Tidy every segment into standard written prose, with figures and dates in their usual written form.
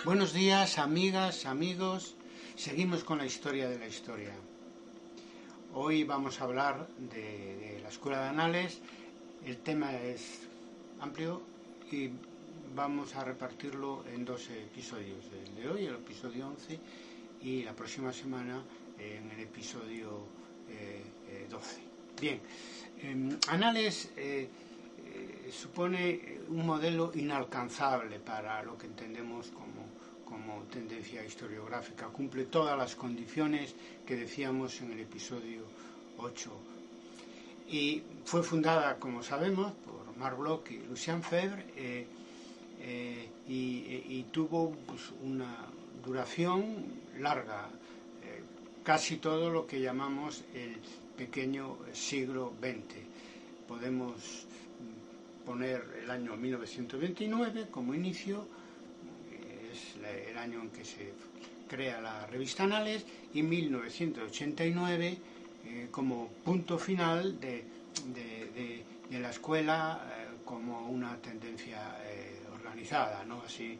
Buenos días, amigas, amigos. Seguimos con la historia de la historia. Hoy vamos a hablar de la Escuela de Anales. El tema es amplio y vamos a repartirlo en dos episodios. El de hoy, el episodio 11, y la próxima semana en el episodio 12. Bien, Anales supone un modelo inalcanzable para lo que entendemos como tendencia historiográfica. Cumple todas las condiciones que decíamos en el episodio 8. Y fue fundada, como sabemos, por Marc Bloch y Lucien Febvre, y tuvo una duración larga, casi todo lo que llamamos el pequeño siglo XX. Podemos poner el año 1929 como inicio, es el año en que se crea la revista Anales, y 1989 como punto final de la escuela como una tendencia organizada, ¿no? Así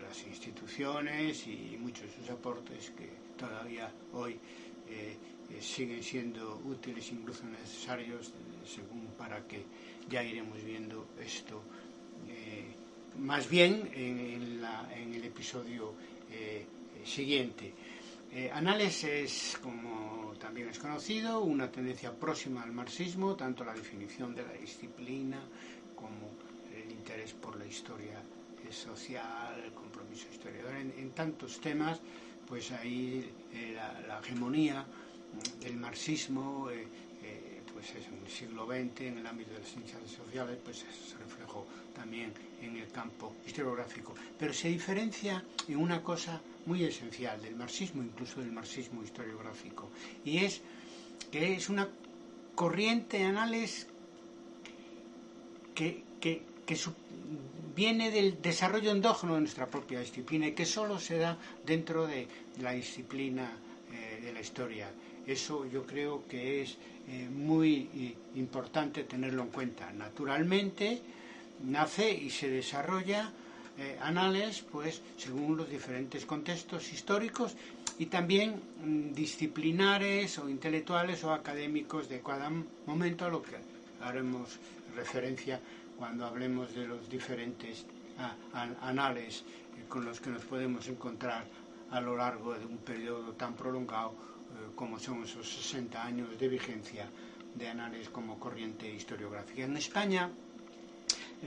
las instituciones y muchos de sus aportes que todavía hoy siguen siendo útiles, incluso necesarios, según para que ya iremos viendo esto más bien en el episodio siguiente. Anales es, como también es conocido, una tendencia próxima al marxismo, tanto la definición de la disciplina como el interés por la historia social, el compromiso historiador, en tantos temas. Pues ahí la hegemonía del marxismo pues es en el siglo XX, en el ámbito de las ciencias sociales, pues se reflejó también en el campo historiográfico. Pero se diferencia en una cosa muy esencial del marxismo, incluso del marxismo historiográfico, y es que es una corriente de Anales que viene del desarrollo endógeno de nuestra propia disciplina y que solo se da dentro de la disciplina de la historia. Eso yo creo que es muy importante tenerlo en cuenta. Naturalmente nace y se desarrolla Anales pues según los diferentes contextos históricos y también disciplinares o intelectuales o académicos de cada momento, a lo que haremos referencia cuando hablemos de los diferentes anales con los que nos podemos encontrar a lo largo de un periodo tan prolongado como son esos 60 años de vigencia de Anales como corriente historiográfica. En España,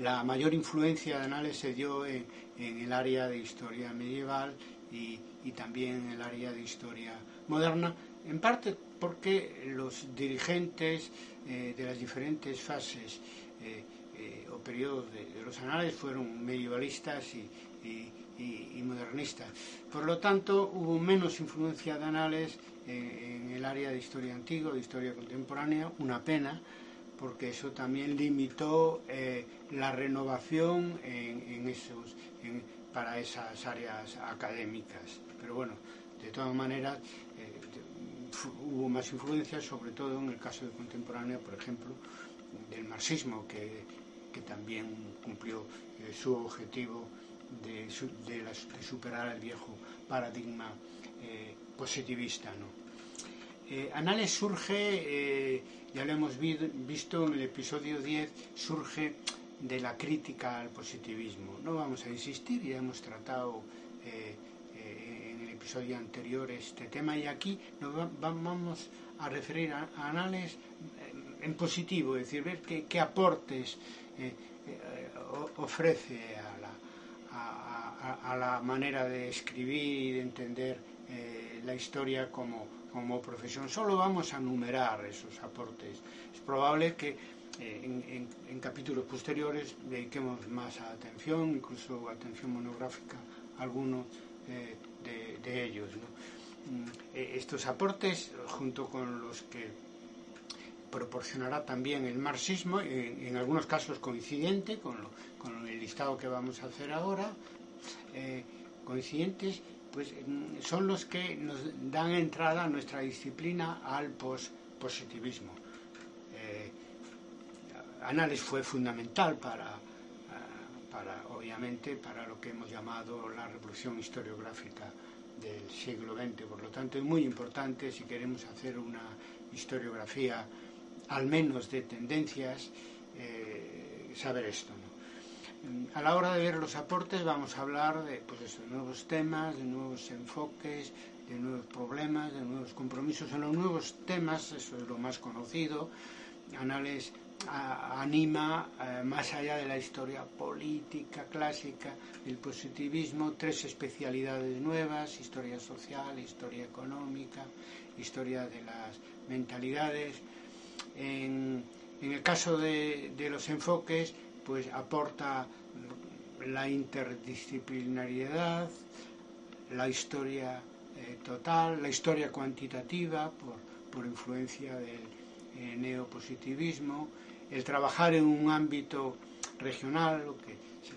la mayor influencia de Anales se dio en el área de historia medieval y también en el área de historia moderna, en parte porque los dirigentes de las diferentes fases o periodos de los Anales fueron medievalistas y modernistas. Por lo tanto, hubo menos influencia de Anales en el área de historia antigua, de historia contemporánea, una pena, porque eso también limitó la renovación para esas áreas académicas. Pero bueno, de todas maneras, hubo más influencia, sobre todo en el caso de contemporánea, por ejemplo, del marxismo, que también cumplió su objetivo de superar el viejo paradigma positivista, ¿no? Anales surge, ya lo hemos visto en el episodio 10, surge de la crítica al positivismo. No vamos a insistir, ya hemos tratado en el episodio anterior este tema, y aquí nos vamos a referir a Anales en positivo, es decir, ver qué aportes ofrece a la manera de escribir y de entender la historia como profesión. Solo vamos a enumerar esos aportes. Es probable que en capítulos posteriores dediquemos más atención, incluso atención monográfica, a algunos de ellos, ¿no? Estos aportes, junto con los que proporcionará también el marxismo, en algunos casos coincidente con el listado que vamos a hacer ahora, coincidentes, pues son los que nos dan entrada a nuestra disciplina al positivismo. Anales fue fundamental para obviamente, para lo que hemos llamado la revolución historiográfica del siglo XX. Por lo tanto, es muy importante, si queremos hacer una historiografía, al menos de tendencias, saber esto, ¿no? A la hora de ver los aportes vamos a hablar de, pues eso, de nuevos temas, de nuevos enfoques, de nuevos problemas, de nuevos compromisos. En los nuevos temas, eso es lo más conocido, Annales anima, más allá de la historia política clásica, el positivismo, 3 especialidades nuevas: historia social, historia económica, historia de las mentalidades. En el caso de los enfoques, pues aporta la interdisciplinariedad, la historia total, la historia cuantitativa por influencia del neopositivismo, el trabajar en un ámbito regional, lo que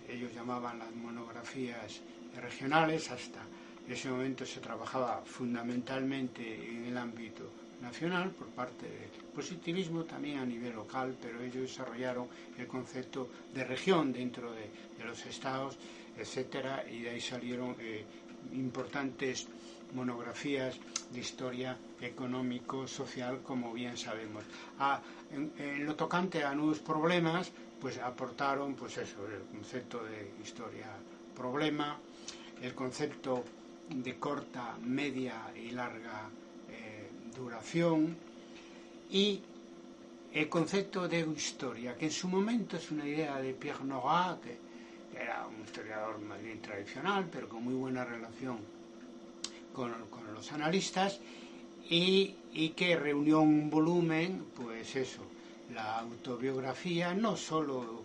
ellos llamaban las monografías regionales. Hasta ese momento se trabajaba fundamentalmente en el ámbito nacional por parte del positivismo, también a nivel local, pero ellos desarrollaron el concepto de región dentro de los estados, etcétera, y de ahí salieron importantes monografías de historia económico-social, como bien sabemos. En lo tocante a nuevos problemas, pues aportaron, pues eso, el concepto de historia-problema, el concepto de corta, media y larga duración, y el concepto de historia, que en su momento es una idea de Pierre Nora, que era un historiador más bien tradicional, pero con muy buena relación con los analistas, y que reunió un volumen, pues eso, la autobiografía, no solo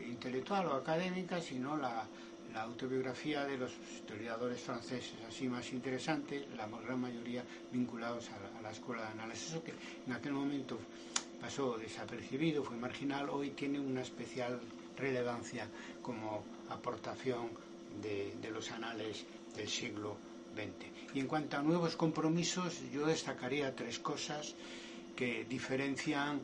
intelectual o académica, sino la autobiografía de los historiadores franceses, así más interesante, la gran mayoría vinculados a la escuela de análisis. Eso que en aquel momento pasó desapercibido, fue marginal, hoy tiene una especial relevancia como aportación de los anales del siglo XX. Y en cuanto a nuevos compromisos, yo destacaría 3 cosas que diferencian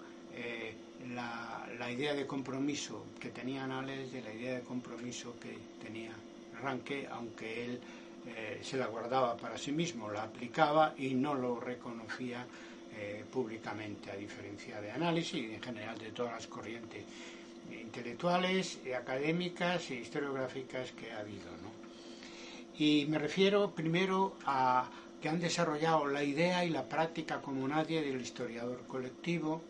la idea de compromiso que tenía Annales de la idea de compromiso que tenía Ranke, aunque él se la guardaba para sí mismo, la aplicaba y no lo reconocía públicamente, a diferencia de Análisis y en general de todas las corrientes intelectuales, académicas e historiográficas que ha habido, ¿no? Y me refiero primero a que han desarrollado la idea y la práctica como nadie del historiador colectivo.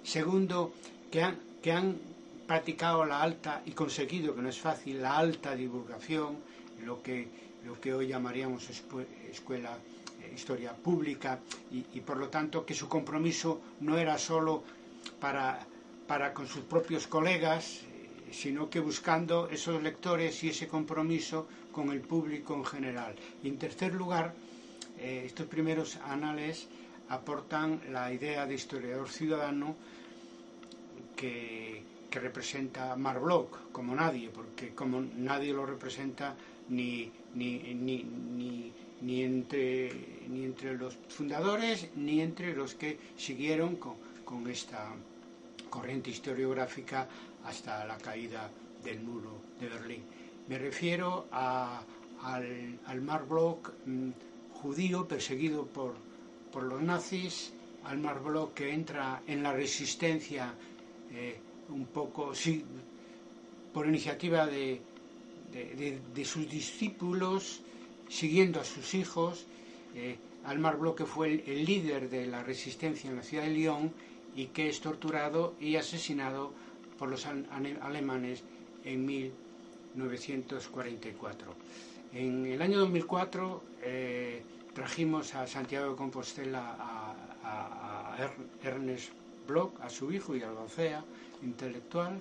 Segundo, que han practicado la alta y conseguido, que no es fácil, la alta divulgación, lo que hoy llamaríamos escuela, historia pública, y por lo tanto que su compromiso no era solo para con sus propios colegas, sino que buscando esos lectores y ese compromiso con el público en general. Y en tercer lugar, estos primeros anales aportan la idea de historiador ciudadano que representa Marc Bloch como nadie, porque como nadie lo representa ni entre los fundadores ni entre los que siguieron con esta corriente historiográfica hasta la caída del muro de Berlín. Me refiero al Marc Bloch judío perseguido por los nazis, al Marc Bloch que entra en la resistencia un poco sí, por iniciativa de sus discípulos, siguiendo a sus hijos, al Marc Bloch que fue el líder de la resistencia en la ciudad de Lyon y que es torturado y asesinado por los alemanes en 1944. En el año 2004 trajimos a Santiago de Compostela a Ernest Bloch, a su hijo y albacea intelectual,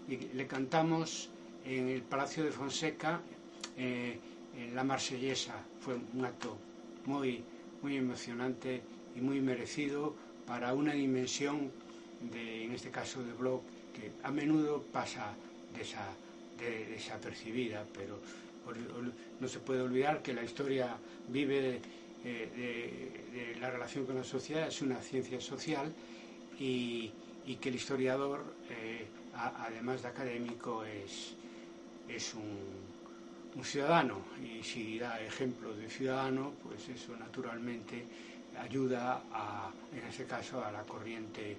y le cantamos en el Palacio de Fonseca en la Marsellesa. Fue un acto muy emocionante y muy merecido para una dimensión en este caso de Bloch, que a menudo pasa desapercibida, pero no se puede olvidar que la historia vive de la relación con la sociedad, es una ciencia social, y que el historiador, además de académico, es es un ciudadano, y si da ejemplo de ciudadano, pues eso naturalmente ayuda en ese caso a la corriente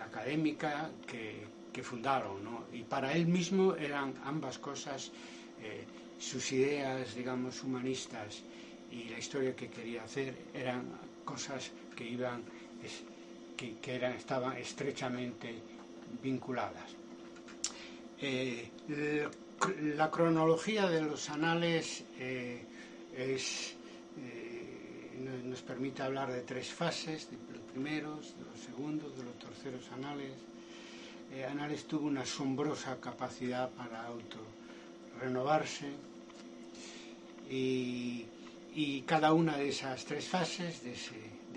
académica que fundaron, ¿no? Y para él mismo eran ambas cosas, sus ideas, digamos, humanistas y la historia que quería hacer eran cosas que estaban estrechamente vinculadas. La cronología de los anales nos permite hablar de tres fases, de los primeros, de los segundos, de los terceros anales. Anales tuvo una asombrosa capacidad para autorrenovarse, y cada una de esas tres fases, de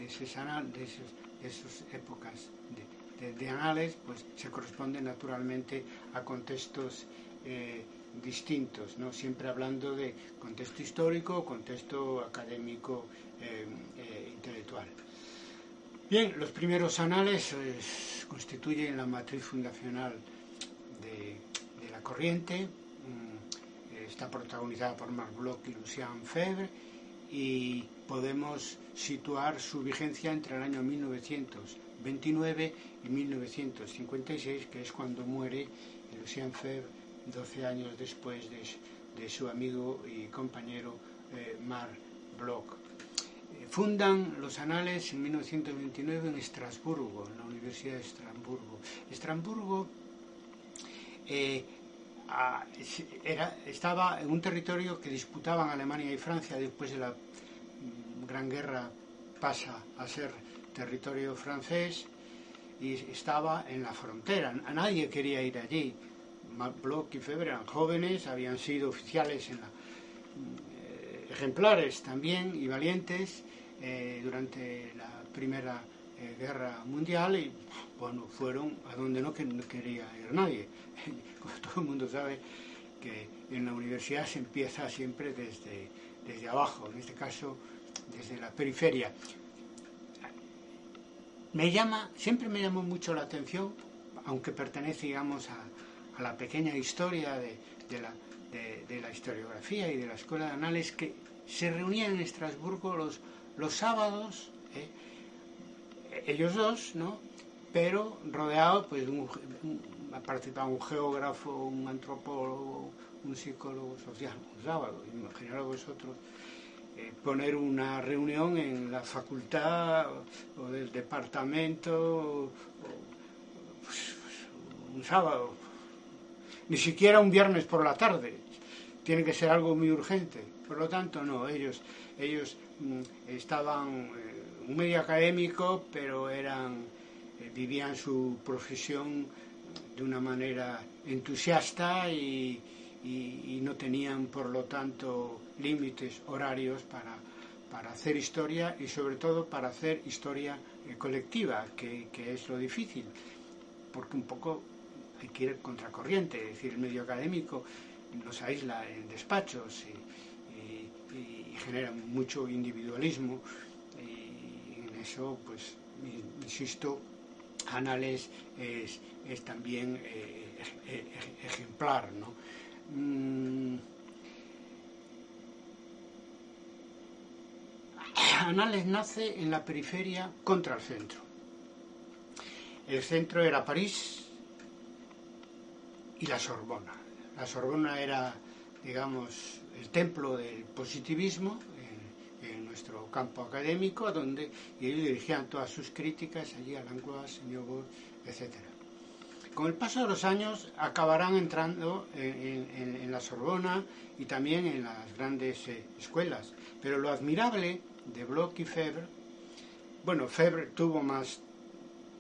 esas épocas de anales, pues se corresponde naturalmente a contextos distintos, ¿no? Siempre hablando de contexto histórico, contexto académico, intelectual. Bien, los primeros anales constituyen la matriz fundacional de la corriente. Está protagonizada por Marc Bloch y Lucien Febvre, y podemos situar su vigencia entre el año 1929 y 1956, que es cuando muere Lucien Febvre, 12 años después de su amigo y compañero Marc Bloch. Fundan los anales en 1929 en Estrasburgo, en la Universidad de Estrasburgo. Estrasburgo estaba en un territorio que disputaban Alemania y Francia. Después de la Gran Guerra pasa a ser territorio francés y estaba en la frontera. A nadie quería ir allí. Bloch y Febvre eran jóvenes, habían sido oficiales ejemplares también y valientes durante la Primera Guerra Mundial, y bueno, fueron a donde no quería ir nadie. Como todo el mundo sabe, que en la universidad se empieza siempre desde abajo, en este caso desde la periferia. Siempre me llamó mucho la atención, aunque pertenece, digamos, a la pequeña historia de la historiografía y de la Escuela de Anales, que se reunían en Estrasburgo los sábados, ellos dos, ¿no? Pero rodeado, pues, participaba un geógrafo, un antropólogo, un psicólogo social, un sábado. Imaginaros vosotros poner una reunión en la facultad o del departamento, pues, un sábado, ni siquiera un viernes por la tarde, tiene que ser algo muy urgente. Por lo tanto, no, ellos estaban un medio académico, pero vivían su profesión de una manera entusiasta y no tenían, por lo tanto, límites horarios para hacer historia, y sobre todo para hacer historia colectiva, que es lo difícil, porque un poco hay que ir contracorriente. Es decir, el medio académico nos aísla en despachos y genera mucho individualismo, y en eso, pues, insisto, Anales es también ejemplar, ¿no? Anales nace en la periferia contra el centro. El centro era París y la Sorbona. La Sorbona era, digamos, el templo del positivismo en nuestro campo académico, y ellos dirigían todas sus críticas allí a Langlois, Señor, etc. Con el paso de los años acabarán entrando en la Sorbona y también en las grandes escuelas. Pero lo admirable de Bloch y Febvre, bueno, Febvre tuvo más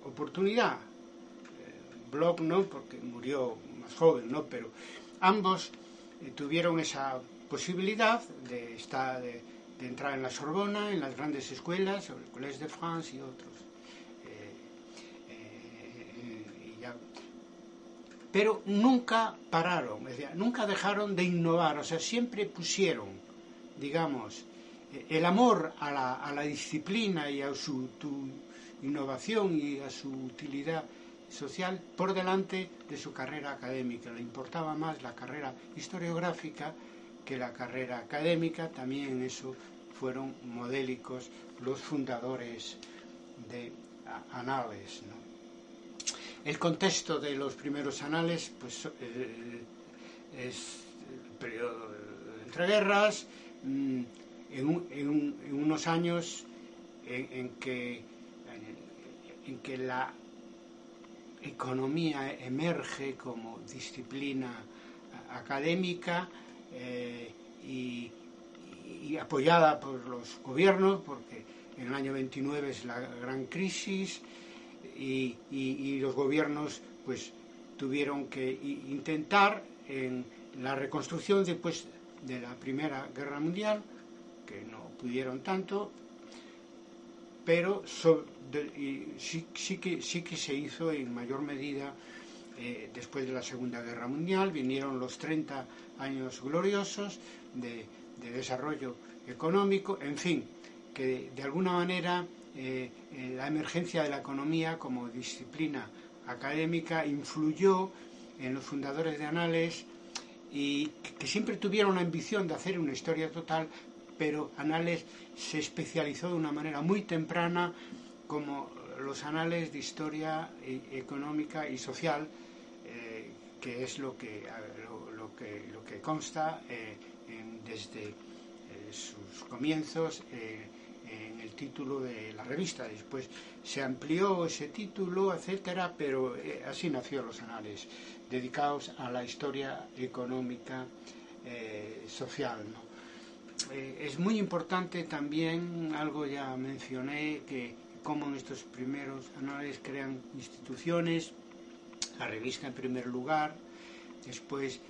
oportunidad, Bloch no, porque murió más joven, ¿no? Pero ambos tuvieron esa posibilidad de entrar en la Sorbona, en las grandes escuelas, el Collège de France y otros. Pero nunca pararon, es decir, nunca dejaron de innovar, o sea, siempre pusieron, digamos, el amor a la disciplina y a su innovación y a su utilidad social por delante de su carrera académica. Le importaba más la carrera historiográfica que la carrera académica. También en eso fueron modélicos los fundadores de Anales, ¿no? El contexto de los primeros Anales pues, es el periodo de entreguerras, en unos años en que la economía emerge como disciplina académica y apoyada por los gobiernos, porque en el año 29 es la gran crisis y los gobiernos pues tuvieron que intentar en la reconstrucción después de la Primera Guerra Mundial, que no pudieron tanto, pero sí que se hizo en mayor medida después de la Segunda Guerra Mundial. Vinieron los 30 años gloriosos de desarrollo económico, en fin, que de alguna manera la emergencia de la economía como disciplina académica influyó en los fundadores de Anales, y que siempre tuvieron la ambición de hacer una historia total, pero Anales se especializó de una manera muy temprana como los Anales de Historia Económica y Social, que es lo que consta desde sus comienzos en el título de la revista. Después se amplió ese título, etcétera, pero así nació los Anales, dedicados a la historia económica social, ¿no? Es muy importante también, algo ya mencioné, que como en estos primeros Anales crean instituciones, la revista en primer lugar, después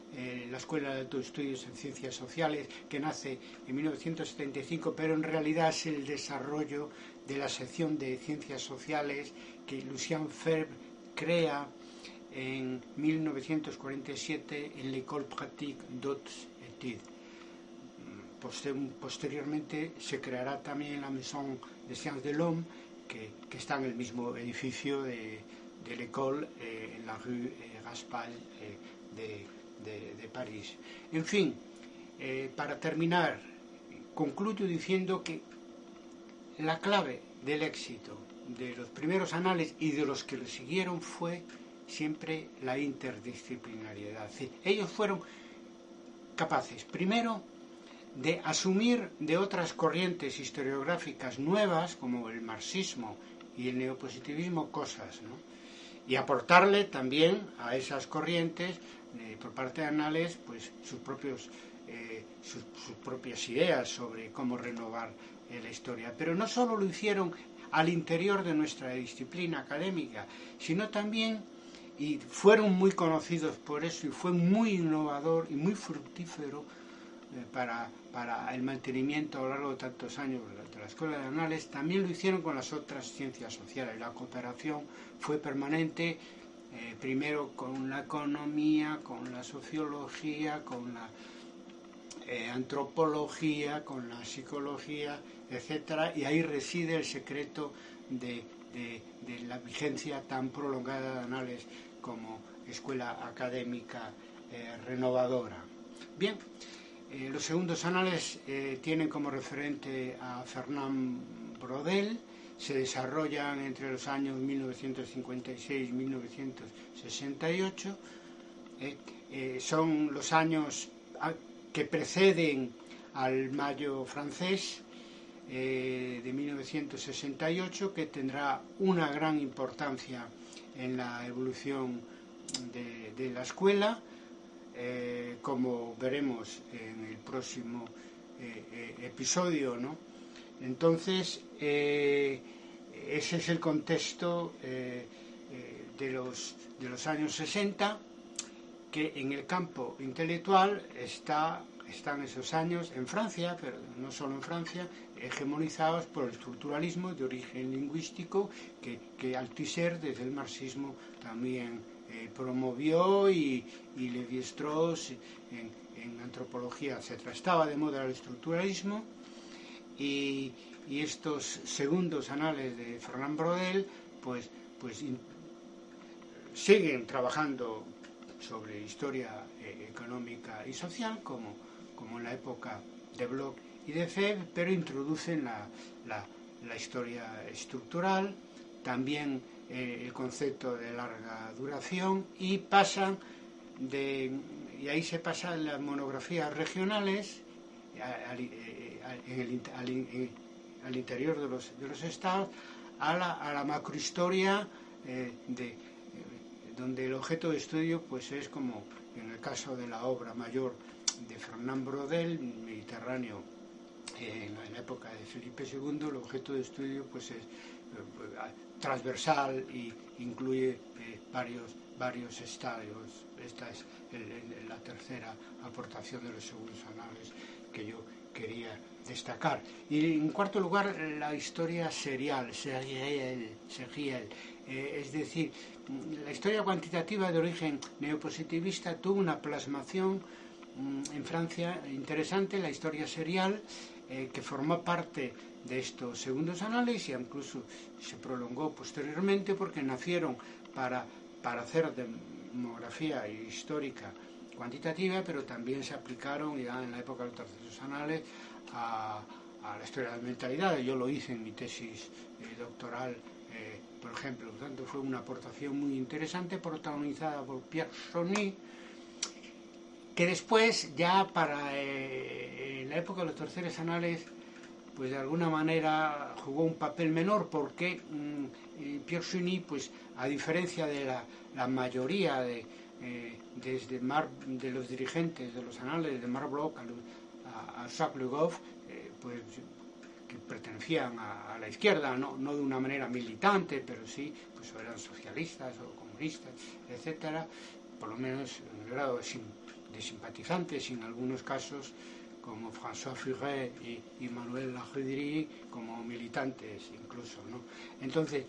la Escuela de Altos Estudios en Ciencias Sociales, que nace en 1975, pero en realidad es el desarrollo de la sección de Ciencias Sociales que Lucien Febvre crea en 1947 en l'École pratique d'Hautes Études. Posteriormente se creará también la Maison des Sciences de l'Homme, que está en el mismo edificio de l'École, en la rue Raspail de París. En fin, para terminar, concluyo diciendo que la clave del éxito de los primeros Anales y de los que le siguieron fue siempre la interdisciplinariedad. Es decir, ellos fueron capaces, primero, de asumir de otras corrientes historiográficas nuevas, como el marxismo y el neopositivismo, cosas, ¿no? Y aportarle también a esas corrientes, por parte de Anales, pues sus propias ideas sobre cómo renovar la historia. Pero no solo lo hicieron al interior de nuestra disciplina académica, sino también, y fueron muy conocidos por eso, y fue muy innovador y muy fructífero para el mantenimiento a lo largo de tantos años de la Escuela de Anales. También lo hicieron con las otras ciencias sociales. La cooperación fue permanente, primero con la economía, con la sociología, con la antropología, con la psicología, etcétera, y ahí reside el secreto de la vigencia tan prolongada de Anales como escuela académica renovadora. Bien, los segundos Anales tienen como referente a Fernand Braudel, se desarrollan entre los años 1956 y 1968, son los años que preceden al Mayo francés de 1968, que tendrá una gran importancia en la evolución de la escuela, como veremos en el próximo episodio, ¿no? Entonces, ese es el contexto de los años 60, que en el campo intelectual están esos años en Francia, pero no solo en Francia, hegemonizados por el estructuralismo de origen lingüístico que Althusser desde el marxismo también promovió, y Lévi-Strauss en antropología, etc. Estaba de moda el estructuralismo, y estos segundos Anales de Fernand Braudel pues siguen trabajando sobre historia económica y social, como en la época de Bloch y de Febvre, pero introducen la historia estructural, también el concepto de larga duración, y ahí se pasan las monografías regionales al interior de los estados a la macrohistoria donde el objeto de estudio pues es, como en el caso de la obra mayor de Fernand Braudel, Mediterráneo, en la época de Felipe II, el objeto de estudio pues es transversal e incluye varios estadios. Esta es la tercera aportación de los segundos anales que yo quería destacar. Y en cuarto lugar, la historia serial, es decir, la historia cuantitativa de origen neopositivista tuvo una plasmación en Francia interesante, la historia serial, que formó parte de estos segundos anales y incluso se prolongó posteriormente, porque nacieron para hacer demografía histórica cuantitativa, pero también se aplicaron ya en la época de los terceros anales a la historia de la mentalidad. Yo lo hice en mi tesis doctoral, por ejemplo. Por tanto, fue una aportación muy interesante, protagonizada por Pierre Chauny, que después, ya para la época de los terceros anales, pues de alguna manera jugó un papel menor, porque Pierre Chauny, pues a diferencia de la mayoría de los dirigentes de los anales, de Marc Bloch a Jacques Le Goff, pues que pertenecían a la izquierda, no de una manera militante, pero sí, pues eran socialistas o comunistas, etcétera, por lo menos en el grado de simpatizantes, y en algunos casos, como François Furet y Manuel Lajedrie, como militantes incluso, ¿no? Entonces,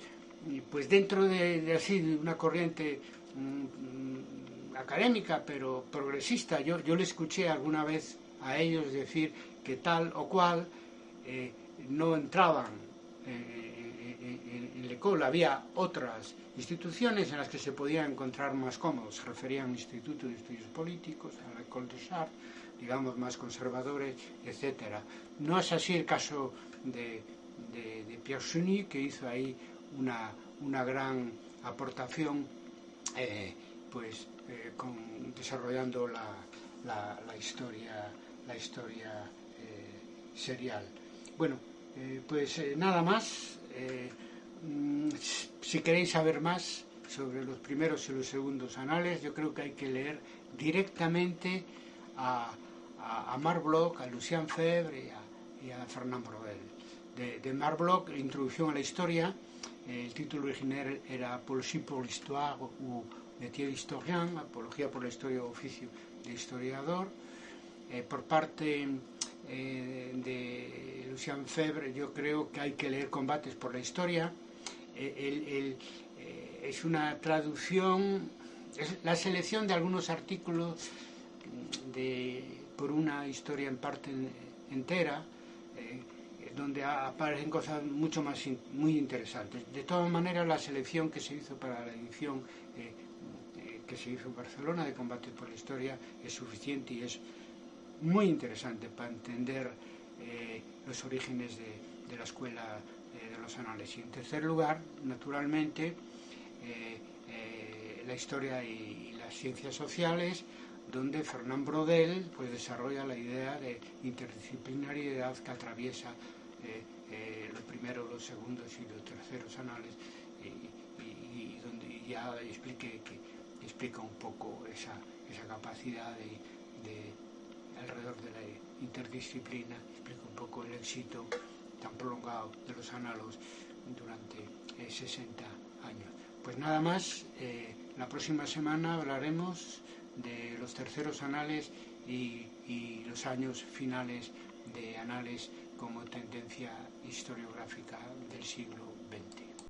pues dentro de una corriente académica, pero progresista, yo le escuché alguna vez a ellos decir que tal o cual no entraban en l'École. Había otras instituciones en las que se podían encontrar más cómodos. Se referían al Instituto de Estudios Políticos, a la École des Arts, digamos, más conservadores, etcétera. No es así el caso de Pierre Chauny, que hizo ahí una gran aportación, desarrollando la historia serial. Bueno, nada más. Si queréis saber más sobre los primeros y los segundos anales, yo creo que hay que leer directamente a Marc Bloch, a Lucien Febvre y a Fernand Braudel. De Marc Bloch, Introducción a la historia, el título original era Apologie pour l'histoire ou métier d'historien, Apología por la historia o oficio de historiador. Por parte de Lucien Febvre, yo creo que hay que leer Combates por la historia. Es una traducción, es la selección de algunos artículos por una historia en parte entera, donde aparecen cosas muy interesantes. De todas maneras, la selección que se hizo para la edición que se hizo en Barcelona de Combates por la historia es suficiente y es muy interesante para entender los orígenes de la escuela de los anales. Y en tercer lugar, naturalmente, la historia y las ciencias sociales, donde Fernand Braudel pues desarrolla la idea de interdisciplinariedad que atraviesa los primeros, los segundos y los terceros anales, y donde ya explica un poco esa capacidad alrededor de la interdisciplina, explica un poco el éxito tan prolongado de los anales durante 60 años. Pues nada más, la próxima semana hablaremos de los terceros anales y los años finales de anales como tendencia historiográfica del siglo